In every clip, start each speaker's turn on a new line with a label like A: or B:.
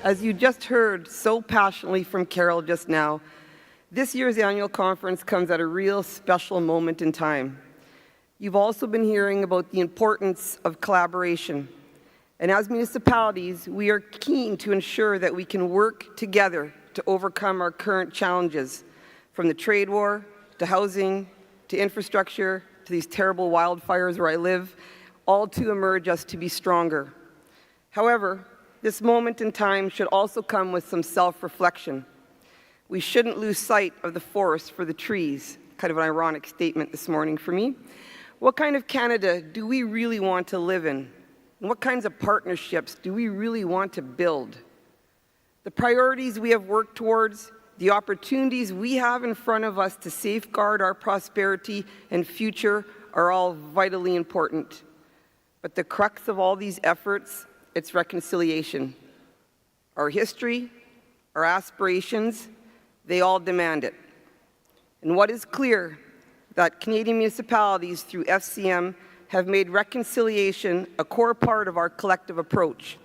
A: As you just heard so passionately from Carol just now, this year's annual conference comes at a real special moment in time. You've also been hearing about the importance of collaboration. And as municipalities, we are keen to ensure that we can work together to overcome our current challenges, from the trade war, to housing, to infrastructure, to these terrible wildfires where I live, all to emerge us to be stronger. However, this moment in time should also come with some self-reflection. We shouldn't lose sight of the forest for the trees. Kind of an ironic statement this morning for me. What kind of Canada do we really want to live in? And what kinds of partnerships do we really want to build? The priorities we have worked towards, the opportunities we have in front of us to safeguard our prosperity and future are all vitally important. But the crux of all these efforts, it's reconciliation. Our history, our aspirations, they all demand it. And what is clear, that Canadian municipalities through FCM have made reconciliation a core part of our collective approach.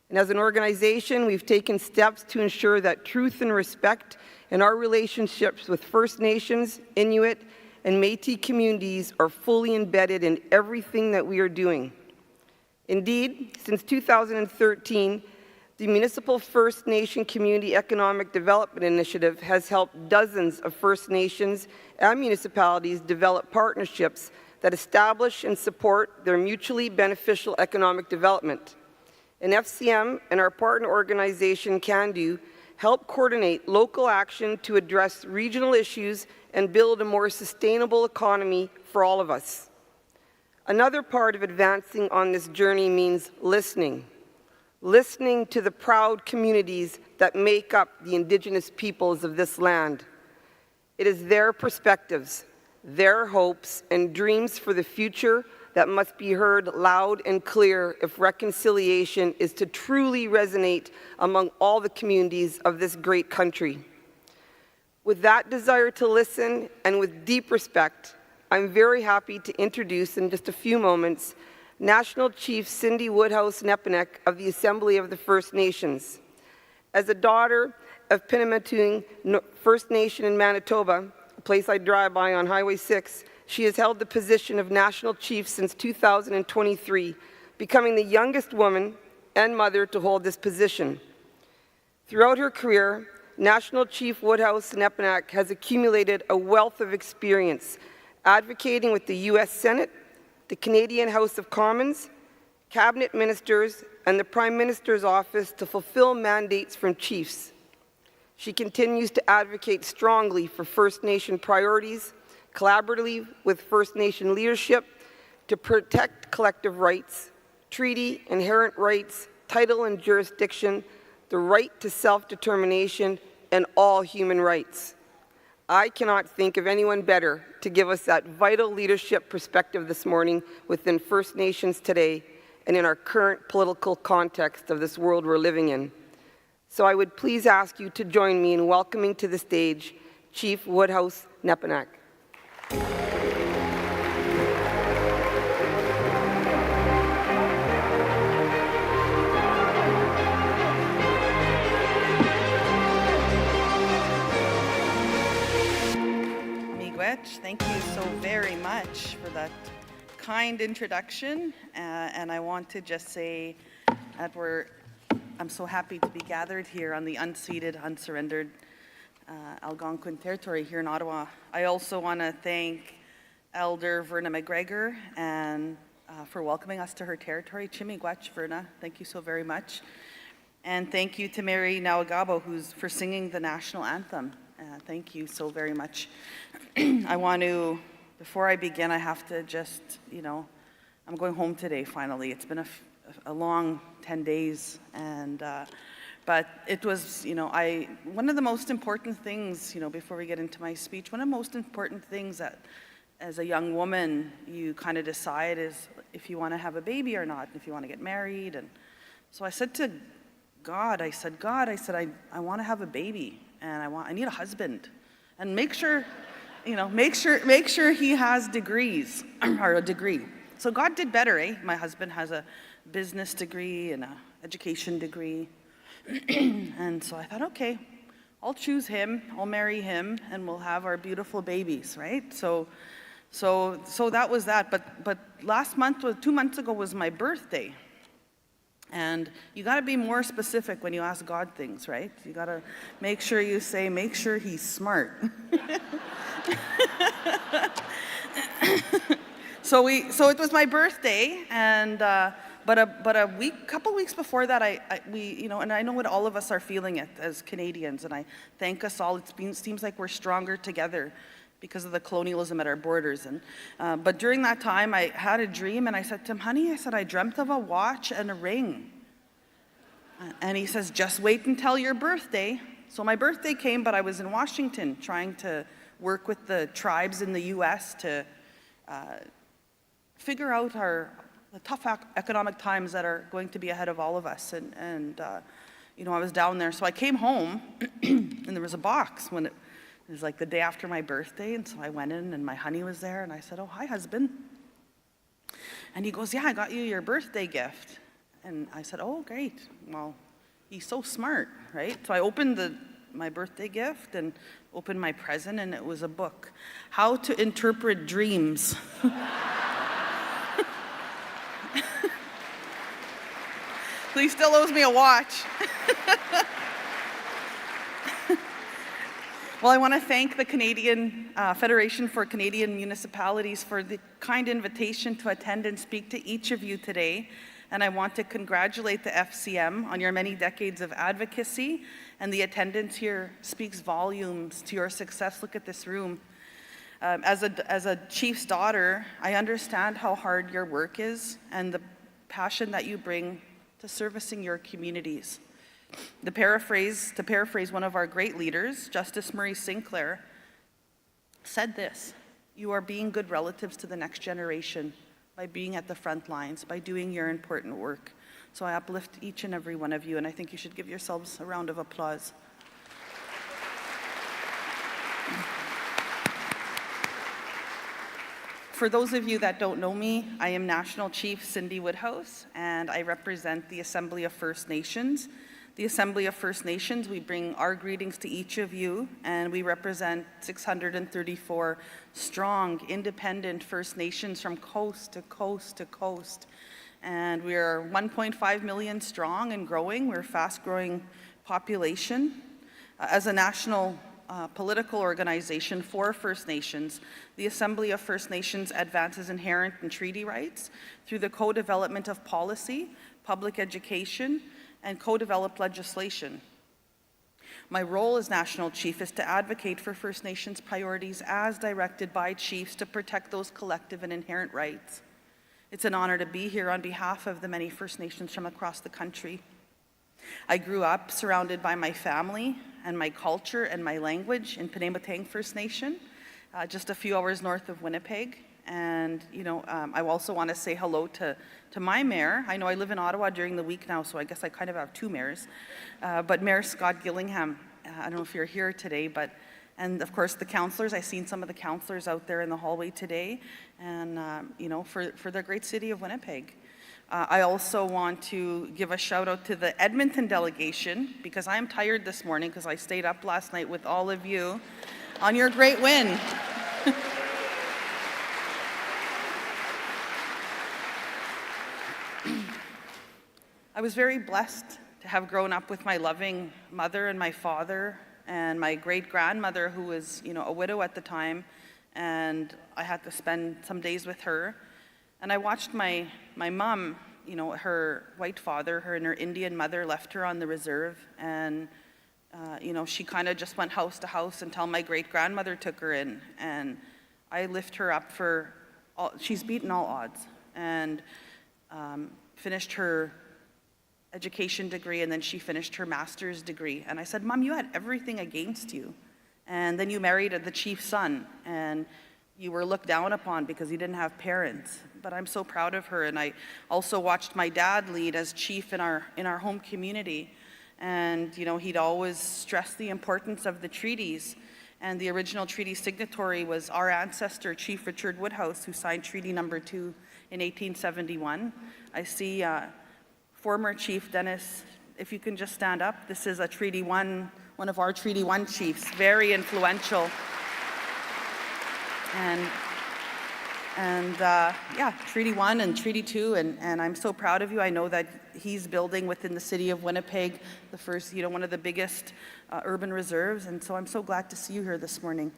A: And as an organization, we've taken steps to ensure that truth and respect in our relationships with First Nations, Inuit, and Métis communities are fully embedded in everything that we are doing. Indeed, since 2013, the Municipal First Nation Community Economic Development Initiative has helped dozens of First Nations and municipalities develop partnerships that establish and support their mutually beneficial economic development. And FCM and our partner organization, CanDo, help coordinate local action to address regional issues and build a more sustainable economy for all of us. Another part of advancing on this journey means listening. Listening to the proud communities that make up the Indigenous peoples of this land. It is their perspectives, their hopes and dreams for the future that must be heard loud and clear if reconciliation is to truly resonate among all the communities of this great country. With that desire to listen and with deep respect, I'm very happy to introduce in just a few moments National Chief Cindy Woodhouse Nepinak of the Assembly of the First Nations. As a daughter of Pinamatoong First Nation in Manitoba, a place I drive by on Highway 6, she has held the position of National Chief since 2023, becoming the youngest woman and mother to hold this position. Throughout her career, National Chief Woodhouse Nepinak has accumulated a wealth of experience advocating with the U.S. Senate, the Canadian House of Commons, cabinet ministers, and the Prime Minister's office to fulfill mandates from chiefs. She continues to advocate strongly for First Nation priorities, collaboratively with First Nation leadership to protect collective rights, treaty, inherent rights, title and jurisdiction, the right to self-determination, and all human rights. I cannot think of anyone better to give us that vital leadership perspective this morning within First Nations today and in our current political context of this world we're living in. So I would please ask you to join me in welcoming to the stage Chief Woodhouse Nepinak.
B: Thank you so very much for that kind introduction, and I want to just say that I'm so happy to be gathered here on the unceded, unsurrendered Algonquin territory here in Ottawa. I also want to thank Elder Verna McGregor and for welcoming us to her territory. Chimigwach, Verna, thank you so very much. And thank you to Mary Nawagabo, for singing the national anthem. Thank you so very much. I want to, before I begin, I have to just, I'm going home today finally. It's been a long 10 days, and but it was, one of the most important things, before we get into my speech, one of the most important things that as a young woman you kind of decide is if you want to have a baby or not, if you want to get married. And so I said to God, I said, I want to have a baby, and I need a husband, and make sure he has degrees, or a degree. So God did better, eh? My husband has a business degree and an education degree. And so I thought, okay, I'll choose him, I'll marry him, and we'll have our beautiful babies, right? So that was that. But last month, 2 months ago, was my birthday. And you got to be more specific when you ask God things, right? You got to make sure you say, make sure he's smart. So it was my birthday, and but a couple weeks before that, and I know what all of us are feeling it as Canadians, and I thank us all. It seems like we're stronger together because of the colonialism at our borders. And but during that time, I had a dream, and I said to him, honey, I said, I dreamt of a watch and a ring. And he says, just wait until your birthday. So my birthday came, but I was in Washington trying to work with the tribes in the U.S. to figure out the tough economic times that are going to be ahead of all of us. And I was down there. So I came home, and there was a box when it was like the day after my birthday. And so I went in, and my honey was there, and I said, oh, hi, husband. And he goes, yeah, I got you your birthday gift. And I said, oh, great. Well, he's so smart, right? So I opened my birthday gift and opened my present, and it was a book, How to Interpret Dreams. So he still owes me a watch. Well, I want to thank the Canadian Federation for Canadian Municipalities for the kind invitation to attend and speak to each of you today. And I want to congratulate the FCM on your many decades of advocacy, and the attendance here speaks volumes to your success. Look at this room. As a chief's daughter, I understand how hard your work is and the passion that you bring to servicing your communities. To paraphrase one of our great leaders, Justice Murray Sinclair, said this: you are being good relatives to the next generation by being at the front lines, by doing your important work. So I uplift each and every one of you, and I think you should give yourselves a round of applause. For those of you that don't know me, I am National Chief Cindy Woodhouse, and I represent the Assembly of First Nations. The Assembly of First Nations, we bring our greetings to each of you, and we represent 634 strong, independent First Nations from coast to coast to coast. And we are 1.5 million strong and growing. We're a fast-growing population. As a national political organization for First Nations, the Assembly of First Nations advances inherent and treaty rights through the co-development of policy, public education, and co-developed legislation. My role as National Chief is to advocate for First Nations priorities as directed by chiefs to protect those collective and inherent rights. It's an honor to be here on behalf of the many First Nations from across the country. I grew up surrounded by my family and my culture and my language in Penematang First Nation, just a few hours north of Winnipeg. And, I also want to say hello to my mayor. I know I live in Ottawa during the week now, so I guess I kind of have two mayors. But Mayor Scott Gillingham, I don't know if you're here today, and of course the councillors. I've seen some of the councillors out there in the hallway today, and, for the great city of Winnipeg. I also want to give a shout out to the Edmonton delegation, because I am tired this morning because I stayed up last night with all of you on your great win. I was very blessed to have grown up with my loving mother and my father and my great-grandmother, who was, a widow at the time, and I had to spend some days with her. And I watched my mom, her white father, her and her Indian mother left her on the reserve, and, she kind of just went house to house until my great-grandmother took her in, and I lift her up she's beaten all odds, and finished her education degree, and then she finished her master's degree. And I said, Mom, you had everything against you. And then you married the chief's son, and you were looked down upon because you didn't have parents. But I'm so proud of her. And I also watched my dad lead as chief in our home community. And, he'd always stress the importance of the treaties. And the original treaty signatory was our ancestor, Chief Richard Woodhouse, who signed Treaty Number 2 in 1871. I see former Chief Dennis if you can just stand up, this is a Treaty 1, one of our Treaty 1 chiefs, very influential. Yeah, Treaty 1 and Treaty 2, and I'm so proud of you. I know that he's building within the city of Winnipeg the first, one of the biggest urban reserves, and so I'm so glad to see you here this morning.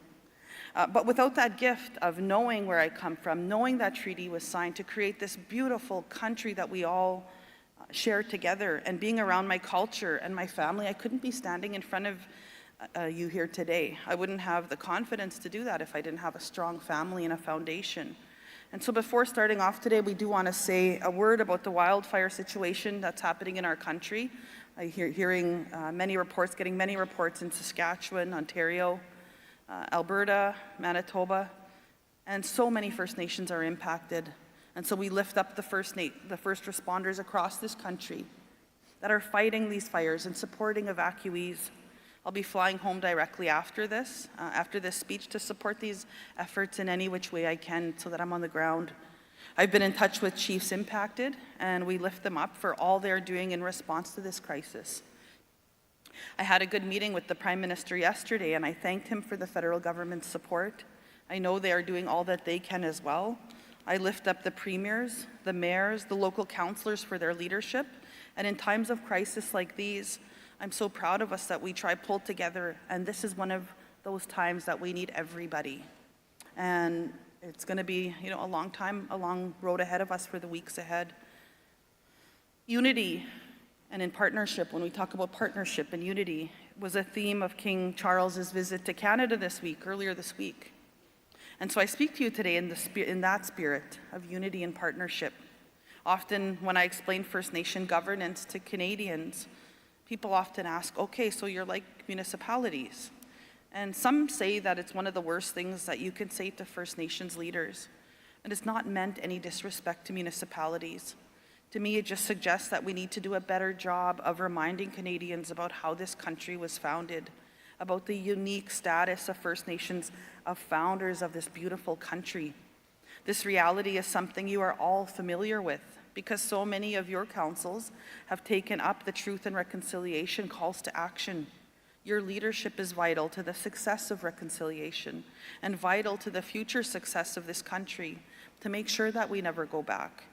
B: But without that gift of knowing where I come from, knowing that treaty was signed to create this beautiful country that we all share together, and being around my culture and my family, I couldn't be standing in front of you here today. I wouldn't have the confidence to do that if I didn't have a strong family and a foundation. And so before starting off today, we do want to say a word about the wildfire situation that's happening in our country. I'm hearing many reports, getting many reports in Saskatchewan, Ontario, Alberta, Manitoba, and so many First Nations are impacted. And so we lift up the first responders across this country that are fighting these fires and supporting evacuees. I'll be flying home directly after this speech, to support these efforts in any which way I can so that I'm on the ground. I've been in touch with chiefs impacted, and we lift them up for all they're doing in response to this crisis. I had a good meeting with the Prime Minister yesterday, and I thanked him for the federal government's support. I know they are doing all that they can as well. I lift up the premiers, the mayors, the local councillors for their leadership, and in times of crisis like these, I'm so proud of us that we try pull together, and this is one of those times that we need everybody. And it's going to be, a long road ahead of us for the weeks ahead. Unity and in partnership, when we talk about partnership and unity, was a theme of King Charles's visit to Canada earlier this week. And so I speak to you today in that spirit of unity and partnership. Often when I explain First Nation governance to Canadians, people often ask, okay, so you're like municipalities. And some say that it's one of the worst things that you can say to First Nations leaders. And it's not meant any disrespect to municipalities. To me, it just suggests that we need to do a better job of reminding Canadians about how this country was founded, about the unique status of First Nations, of founders of this beautiful country. This reality is something you are all familiar with, because so many of your councils have taken up the Truth and Reconciliation calls to action. Your leadership is vital to the success of reconciliation and vital to the future success of this country, to make sure that we never go back.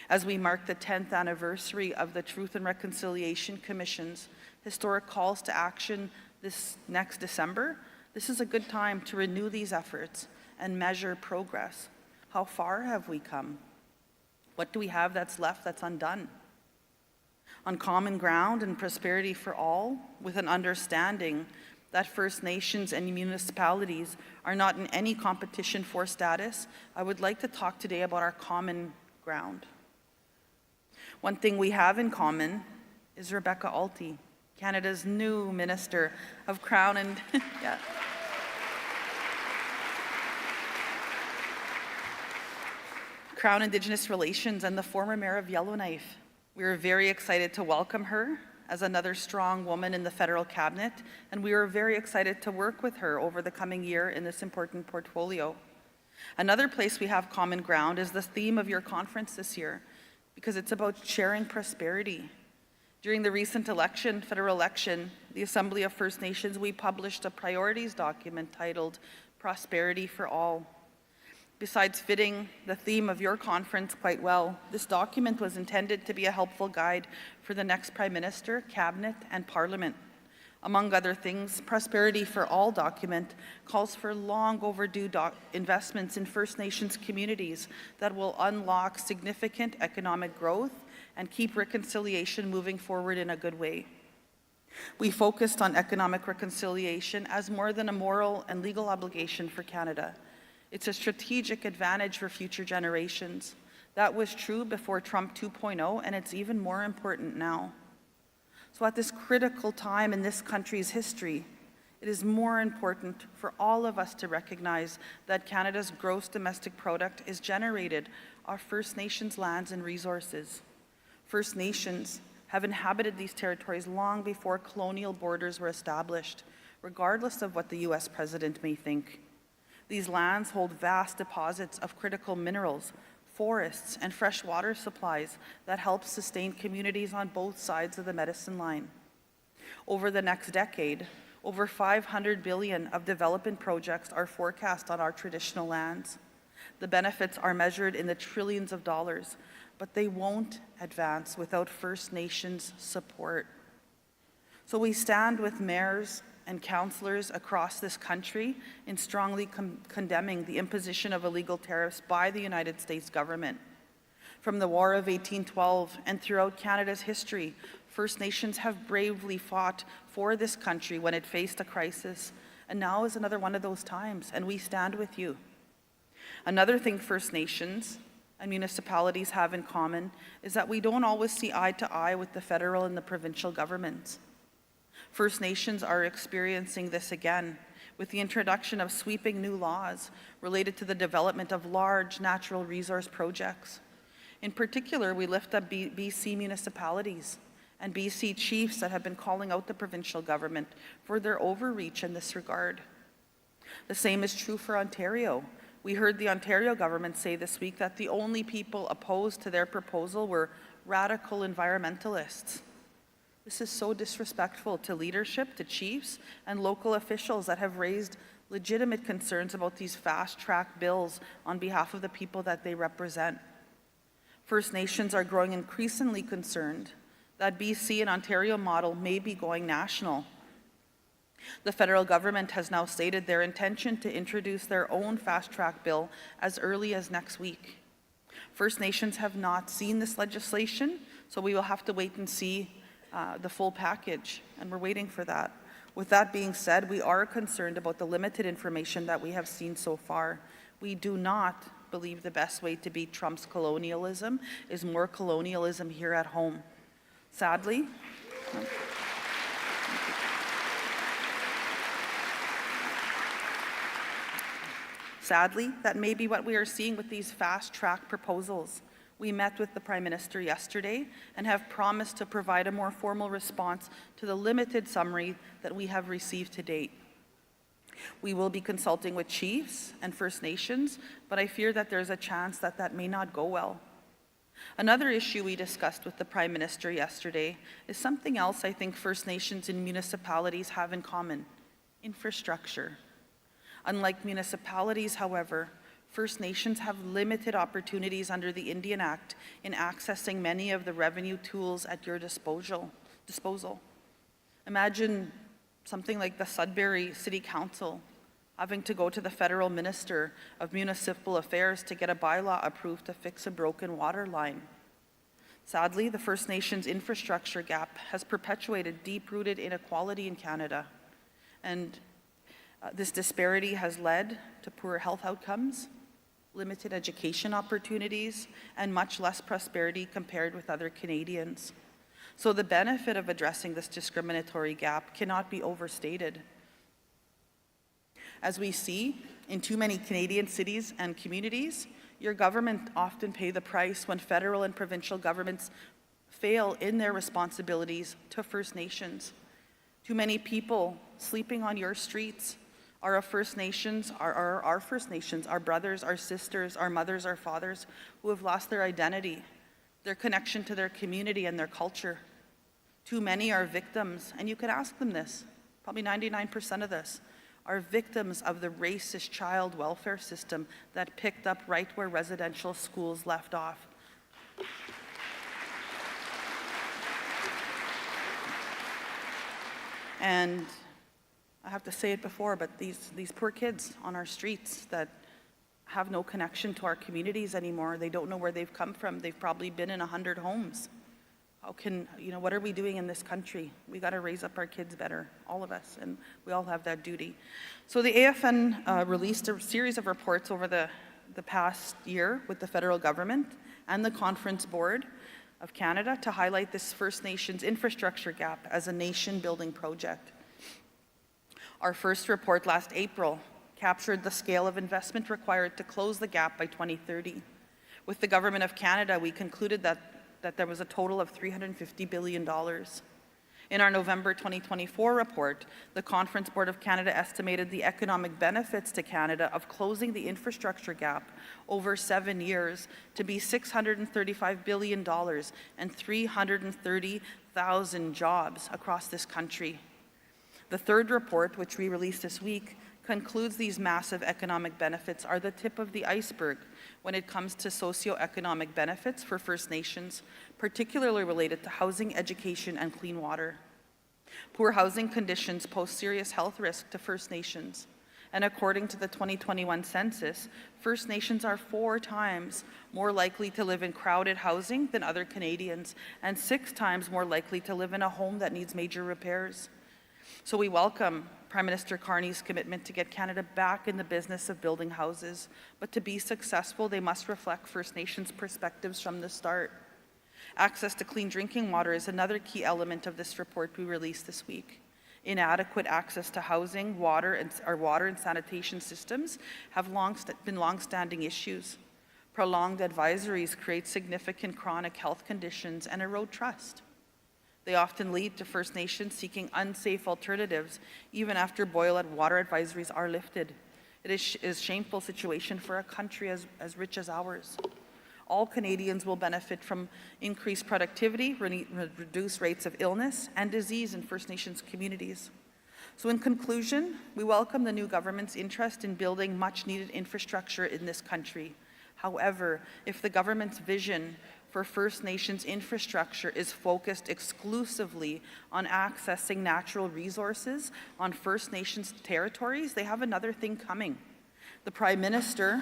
B: As we mark the 10th anniversary of the Truth and Reconciliation Commission's historic calls to action this next December, this is a good time to renew these efforts and measure progress. How far have we come? What do we have that's left that's undone? On common ground and prosperity for all, with an understanding that First Nations and municipalities are not in any competition for status, I would like to talk today about our common ground. One thing we have in common is Rebecca Alty, Canada's new Minister of Crown and Crown Indigenous Relations and the former Mayor of Yellowknife. We are very excited to welcome her as another strong woman in the federal cabinet, and we are very excited to work with her over the coming year in this important portfolio. Another place we have common ground is the theme of your conference this year, because it's about sharing prosperity. During the recent federal election, the Assembly of First Nations, we published a priorities document titled Prosperity for All. Besides fitting the theme of your conference quite well, this document was intended to be a helpful guide for the next Prime Minister, Cabinet, and Parliament. Among other things, Prosperity for All document calls for long overdue investments in First Nations communities that will unlock significant economic growth and keep reconciliation moving forward in a good way. We focused on economic reconciliation as more than a moral and legal obligation for Canada. It's a strategic advantage for future generations. That was true before Trump 2.0, and it's even more important now. So at this critical time in this country's history, it is more important for all of us to recognize that Canada's gross domestic product is generated off First Nations lands and resources. First Nations have inhabited these territories long before colonial borders were established, regardless of what the US president may think. These lands hold vast deposits of critical minerals, forests, and fresh water supplies that help sustain communities on both sides of the medicine line. Over the next decade, over $500 billion of development projects are forecast on our traditional lands. The benefits are measured in the trillions of dollars, but they won't advance without First Nations support. So we stand with mayors and councillors across this country in strongly condemning the imposition of illegal tariffs by the United States government. From the War of 1812 and throughout Canada's history, First Nations have bravely fought for this country when it faced a crisis, and now is another one of those times, and we stand with you. Another thing First Nations and municipalities have in common is that we don't always see eye to eye with the federal and the provincial governments. First Nations are experiencing this again with the introduction of sweeping new laws related to the development of large natural resource projects. In particular, we lift up BC municipalities and BC chiefs that have been calling out the provincial government for their overreach in this regard. The same is true for Ontario. We heard the Ontario government say this week that the only people opposed to their proposal were radical environmentalists. This is so disrespectful to leadership, to chiefs, and local officials that have raised legitimate concerns about these fast-track bills on behalf of the people that they represent. First Nations are growing increasingly concerned that BC and Ontario model may be going national. The federal government has now stated their intention to introduce their own fast-track bill as early as next week. First Nations have not seen this legislation, so we will have to wait and see the full package, and we're waiting for that. With that being said, we are concerned about the limited information that we have seen so far. We do not believe the best way to beat Trump's colonialism is more colonialism here at home. Sadly, that may be what we are seeing with these fast-track proposals. We met with the Prime Minister yesterday and have promised to provide a more formal response to the limited summary that we have received to date. We will be consulting with chiefs and First Nations, but I fear that there's a chance that that may not go well. Another issue we discussed with the Prime Minister yesterday is something else I think First Nations and municipalities have in common: infrastructure. Unlike municipalities, however, First Nations have limited opportunities under the Indian Act in accessing many of the revenue tools at your disposal. Imagine something like the Sudbury City Council having to go to the Federal Minister of Municipal Affairs to get a bylaw approved to fix a broken water line. Sadly, the First Nations infrastructure gap has perpetuated deep-rooted inequality in Canada, and this disparity has led to poor health outcomes, limited education opportunities, and much less prosperity compared with other Canadians. So the benefit of addressing this discriminatory gap cannot be overstated. As we see in too many Canadian cities and communities, your government often pay the price when federal and provincial governments fail in their responsibilities to First Nations. Too many people sleeping on your streets are our First Nations, our brothers, our sisters, our mothers, our fathers, who have lost their identity, their connection to their community and their culture. Too many are victims, and you could ask them this, probably 99% of this, are victims of the racist child welfare system that picked up right where residential schools left off. And I have to say it before, but these poor kids on our streets that have no connection to our communities anymore, they don't know where they've come from. They've probably been in 100 homes. What are we doing in this country? We got to raise up our kids better, all of us, and we all have that duty. So the AFN released a series of reports over the past year with the federal government and the Conference Board of Canada to highlight this First Nations infrastructure gap as a nation-building project. Our first report last April captured the scale of investment required to close the gap by 2030. With the Government of Canada, we concluded that there was a total of $350 billion. In our November 2024 report, the Conference Board of Canada estimated the economic benefits to Canada of closing the infrastructure gap over 7 years to be $635 billion and 330,000 jobs across this country. The third report, which we released this week, concludes these massive economic benefits are the tip of the iceberg when it comes to socioeconomic benefits for First Nations, particularly related to housing, education, and clean water. Poor housing conditions pose serious health risk to First Nations, and according to the 2021 census, First Nations are 4 times more likely to live in crowded housing than other Canadians, and 6 times more likely to live in a home that needs major repairs. So we welcome Prime Minister Carney's commitment to get Canada back in the business of building houses, but to be successful, they must reflect First Nations perspectives from the start. Access to clean drinking water is another key element of this report we released this week. Inadequate access to housing, water and sanitation systems have been long-standing issues. Prolonged advisories create significant chronic health conditions and erode trust. They often lead to First Nations seeking unsafe alternatives even after boil water advisories are lifted. It is a shameful situation for a country as rich as ours. All Canadians will benefit from increased productivity, reduced rates of illness and disease in First Nations communities. So in conclusion, we welcome the new government's interest in building much-needed infrastructure in this country. However, if the government's vision for First Nations infrastructure is focused exclusively on accessing natural resources on First Nations territories, they have another thing coming. The Prime Minister,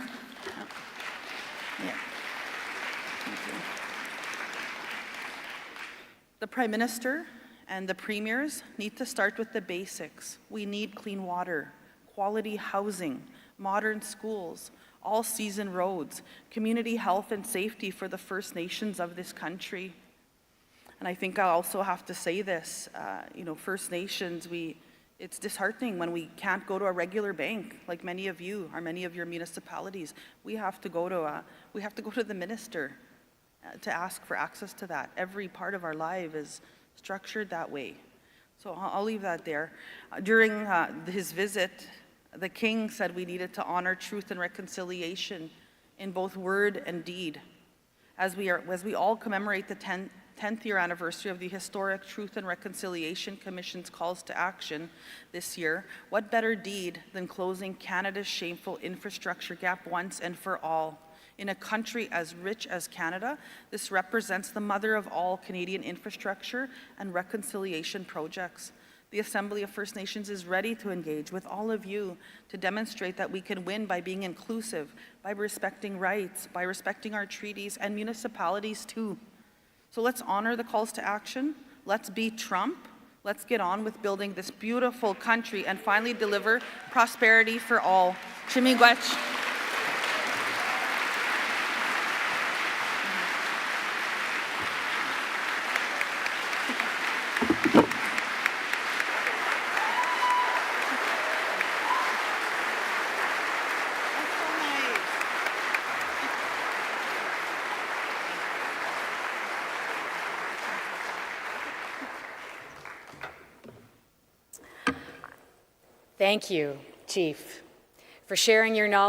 B: The Prime Minister and the Premiers need to start with the basics. We need clean water, quality housing, modern schools, all-season roads, community health and safety for the First Nations of this country. And I think I also have to say this, First Nations, it's disheartening when we can't go to a regular bank like many of you or many of your municipalities. We have to go to the minister to ask for access to that. Every part of our life is structured that way. So I'll leave that there. During his visit, the King said we needed to honor truth and reconciliation in both word and deed. As we all commemorate the 10th year anniversary of the historic Truth and Reconciliation Commission's calls to action this year, what better deed than closing Canada's shameful infrastructure gap once and for all? In a country as rich as Canada, this represents the mother of all Canadian infrastructure and reconciliation projects. The Assembly of First Nations is ready to engage with all of you to demonstrate that we can win by being inclusive, by respecting rights, by respecting our treaties and municipalities too. So let's honor the calls to action. Let's beat Trump. Let's get on with building this beautiful country and finally deliver prosperity for all. Chimigwech.
C: Thank you, Chief, for sharing your knowledge